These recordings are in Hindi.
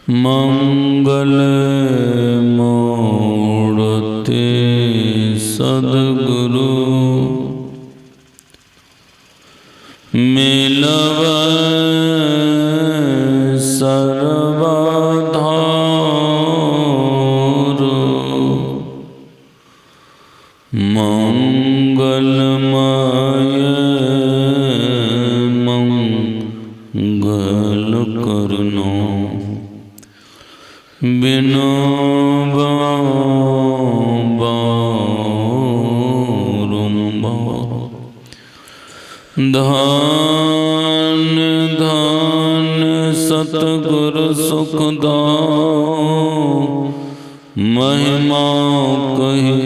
मंगल मूर्ति सद्गुरु मिलव सर्वधारु मंगलमय मंगल करनो बिनु धन धन सतगुरु सुखदाओ महिमा कही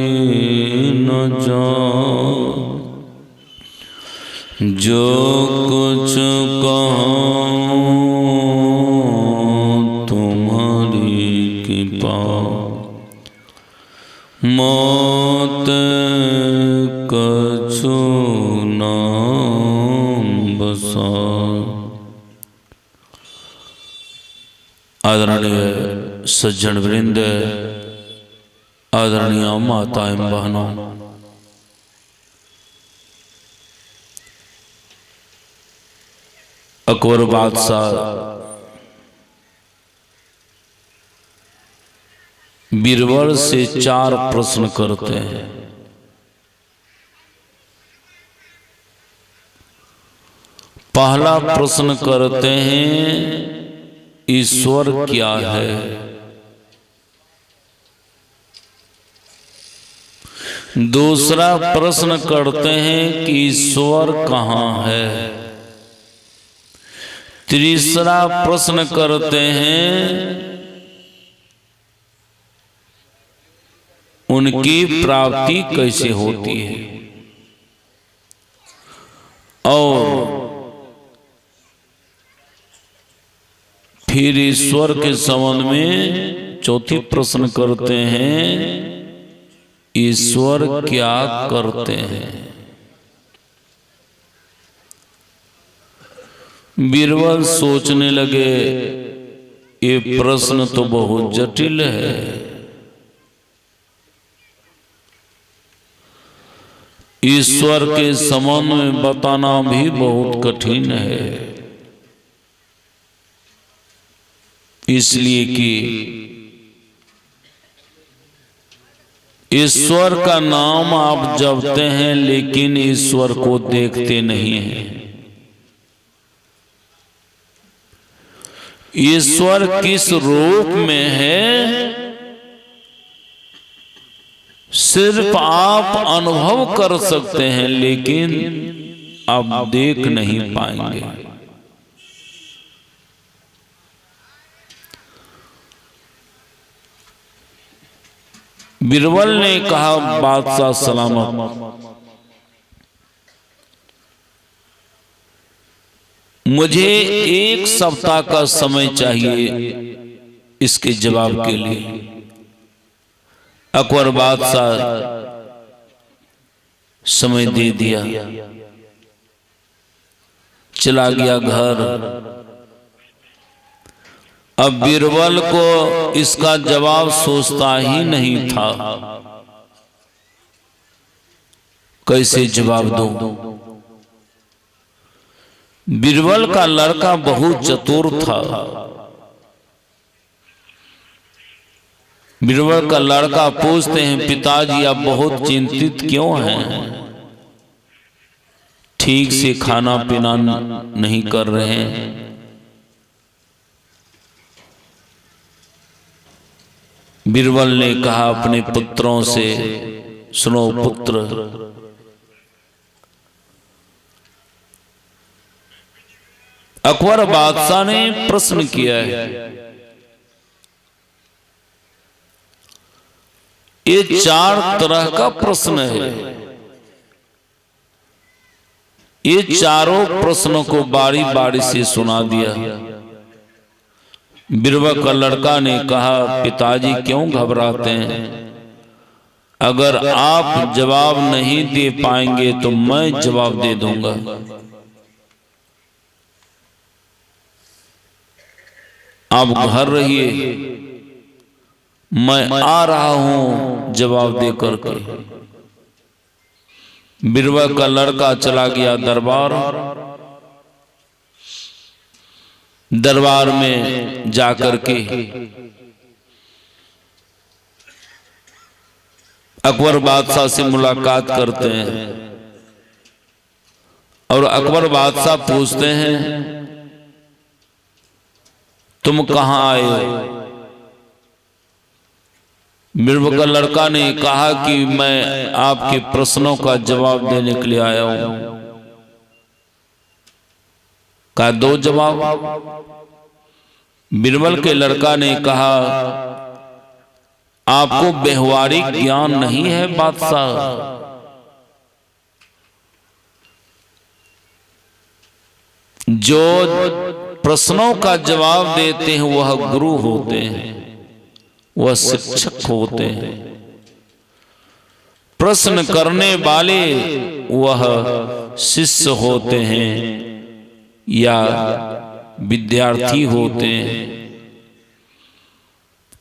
न जाओ जो कुछ कहो तुम्हारी कृपा मौत कछु नाम बसा। आदरणीय सज्जन वृंद, आदरणीय माता एवं बहनों, अकबर बादशाह बीरबल से 4 प्रश्न करते हैं। पहला प्रश्न करते हैं, ईश्वर क्या है? दूसरा प्रश्न करते हैं कि ईश्वर कहाँ है? तीसरा प्रश्न करते हैं, उनकी प्राप्ति कैसे होती है? और फिर ईश्वर के संबंध में चौथी प्रश्न करते हैं, ईश्वर क्या करते हैं? बीरबल सोचने लगे, ये प्रश्न तो बहुत जटिल है। ईश्वर के संबंध में बताना भी बहुत कठिन है, इसलिए कि ईश्वर का नाम आप जपते हैं लेकिन ईश्वर को देखते नहीं हैं। ईश्वर किस रूप में है सिर्फ आप अनुभव कर सकते हैं, लेकिन आप देख नहीं पाएंगे। बीरबल ने कहा, बादशाह सलामत, मुझे 1 सप्ताह का समय चाहिए इसके जवाब के लिए। अकबर बादशाह समय दे दिया, चला गया घर। अब बीरबल को इसका जवाब सोचता ही नहीं था, कैसे जवाब दूं। बीरबल का लड़का बहुत चतुर था। बीरबल का लड़का पूछते हैं, पिताजी आप बहुत चिंतित क्यों हैं? ठीक से खाना पीना नहीं कर रहे हैं। बीरबल ने कहा अपने पुत्रों से, सुनो पुत्र, अकबर बादशाह ने प्रश्न किया है, ये 4 तरह का प्रश्न है। ये चारों प्रश्नों को बारी बारी से सुना दिया। बीरबल का लड़का ने कहा, पिताजी क्यों घबराते हैं? अगर आप जवाब नहीं दे पाएंगे तो मैं जवाब दे दूंगा। आप घर रहिए, मैं आ रहा हूं जवाब दे करके। बीरबल का लड़का चला गया दरबार। दरबार में जाकर के अकबर बादशाह से मुलाकात करते हैं और अकबर बादशाह पूछते हैं, तुम कहां आए हो? बीरबल का लड़का ने कहा कि मैं आपके प्रश्नों का जवाब देने के लिए आया हूं। कहा, दो जवाब। बीरबल के लड़का ने कहा, आपको व्यवहारिक ज्ञान नहीं है बादशाह। जो प्रश्नों का जवाब देते हैं वह गुरु होते हैं, वह शिक्षक होते हैं। प्रश्न करने वाले वह शिष्य होते हैं या विद्यार्थी होते हैं।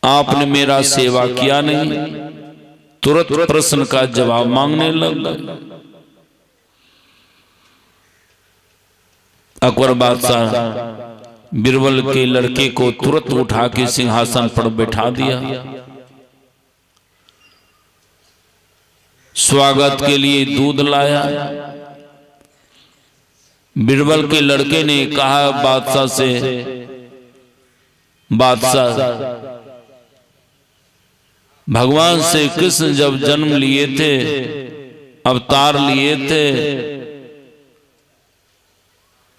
आपने मेरा सेवा किया नहीं, तुरंत प्रश्न का जवाब मांगने लग गए। अकबर बादशाह बीरबल के लड़के को तुरंत उठा के सिंहासन पर बैठा दिया। स्वागत के लिए दूध लाया। बीरबल के लड़के ने कहा बादशाह से, बादशाह, भगवान श्री कृष्ण जब जन्म लिए थे, अवतार लिए थे,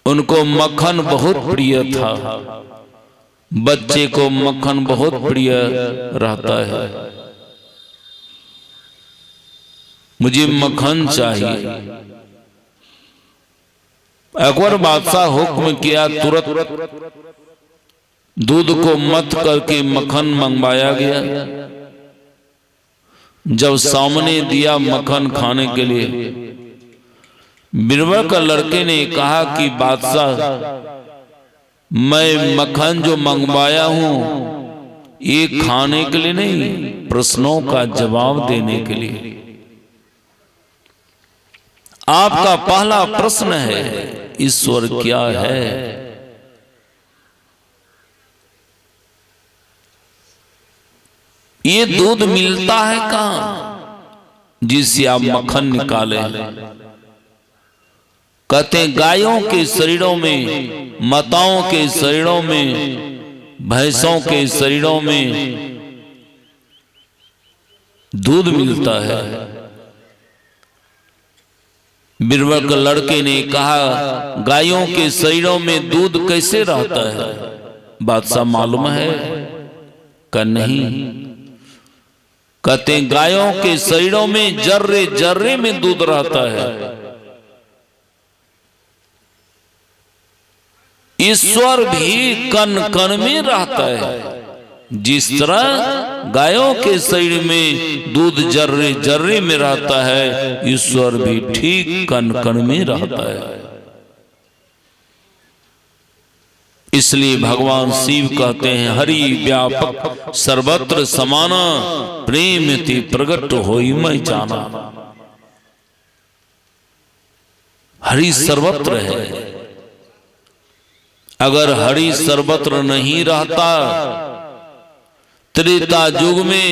उनको मक्खन बहुत प्रिय था। बच्चे को मक्खन बहुत प्रिय रहता है, मुझे मक्खन चाहिए। अकबर बादशाह हुक्म किया, तुरंत दूध को मथ करके मक्खन मंगवाया गया। जब सामने दिया मक्खन खाने के लिए, बीरबल का लड़के ने कहा कि बादशाह, मैं मक्खन जो मंगवाया हूं ये खाने के लिए नहीं, प्रश्नों का जवाब देने के लिए। आपका पहला प्रश्न है, ईश्वर क्या है? ये दूध मिलता है कहां जिससे आप मक्खन निकाले? कहते हैं गायों के शरीरों में, माताओं के शरीरों में, भैंसों के शरीरों में दूध मिलता है। बीरबल के लड़के ने कहा, गायों के शरीरों में दूध कैसे रहता है? बादशाह मालूम है? का नहीं। कहते हैं गायों के शरीरों में जर्रे जर्रे में दूध रहता है। ईश्वर भी कण कण में रहता है। जिस तरह गायों के शरीर में दूध जर्रे जर्रे में रहता है, ईश्वर भी ठीक कण कण में रहता है। इसलिए भगवान शिव कहते हैं, हरि व्यापक सर्वत्र समाना, प्रेम ते प्रगट होई मैं जाना। हरि सर्वत्र है। अगर हरि सर्वत्र नहीं रहता, त्रेता युग में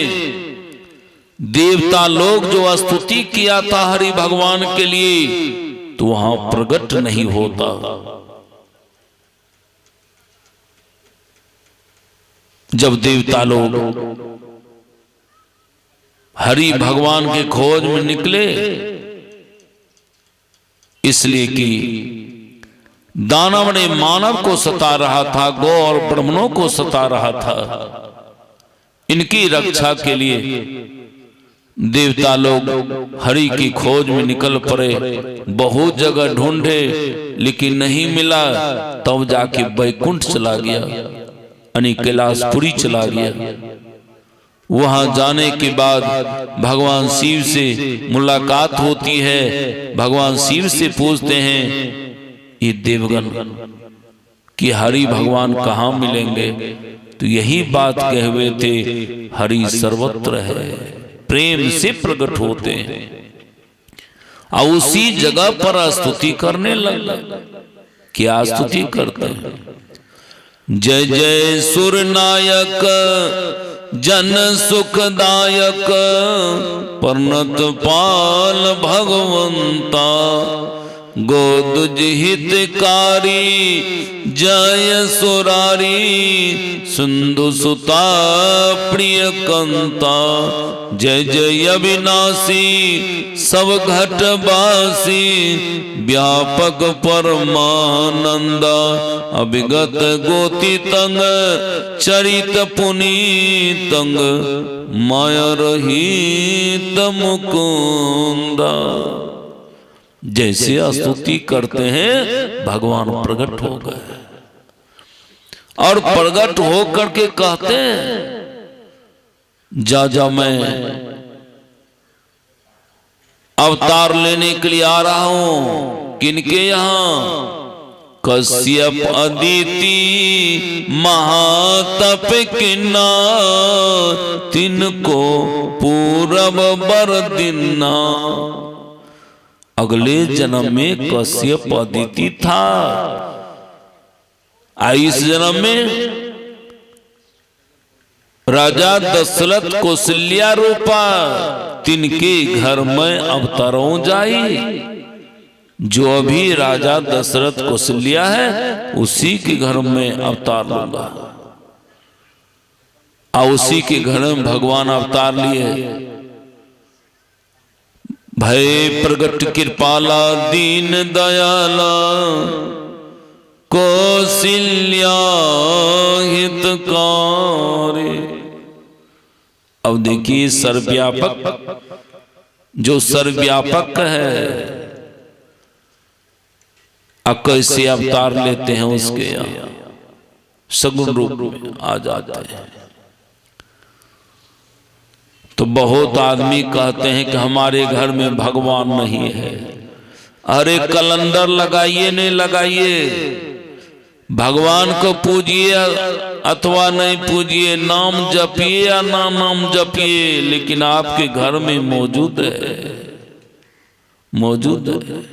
देवता लोग जो स्तुति किया था हरि भगवान के लिए, तो वहां प्रगट नहीं होता। जब देवता लोग हरि भगवान के खोज में निकले, इसलिए कि दानव ने मानव को सता रहा था, गौ और ब्राह्मणों को सता रहा था। इनकी रक्षा के लिए देवता लोग हरि की खोज में निकल पड़े। बहुत जगह ढूंढे लेकिन नहीं मिला, तब जाके बैकुंठ चला गया, यानी कैलाशपुरी चला गया। वहां जाने के बाद भगवान शिव से मुलाकात होती है। भगवान शिव से पूछते हैं, ये देवगण कि हरि भगवान कहाँ मिलेंगे, तो यही बात कहे हुए थे, हरि सर्वत्र है, प्रेम से प्रकट होते हैं। और उसी जगह पर स्तुति करने लगा। क्या स्तुति करते हैं? जय जय सुरनायक जन सुखदायक, परनत पाल भगवंता, गोदुज हितकारी जय सुरारी, सिंधु सुता प्रिय कंता। जय जय अविनाशी सब घटवासी, व्यापक परमानंदा, अभिगत गोति तंग, चरित पुनीतंग, माया रहित मुकुंदा। जैसे स्तुति करते हैं भगवान प्रकट हो गए, और प्रकट हो करके कहते हैं, जा जा मैं अवतार लेने के लिए आ रहा हूं। किनके यहां? कश्यप अदिति महातप किन्ना, तिनको पूरब बर दिना। अगले जन्म में कश्यप अदिति था, इस जन्म में राजा दशरथ कौशल्या रूपा, तिनके घर में अवतरों जाई। जो अभी राजा दशरथ कौशल्या है, उसी के घर में अवतार लूंगा। और उसी के घर में भगवान अवतार लिए। भय प्रगट कृपाला दीन दयाला, कौशल्या हितकारी। अब देखिए सर्वव्यापक, जो सर्वव्यापक है, अब कैसे अवतार लेते हैं उसके यहाँ सगुण रूप में आ जाते हैं। तो बहुत आदमी कहते हैं कि हमारे घर में भगवान नहीं है। अरे कैलेंडर लगाइए नहीं लगाइए, भगवान को पूजिए अथवा नहीं पूजिए, नाम जपिए या ना नाम जपिए, लेकिन आपके घर में मौजूद है, मौजूद है।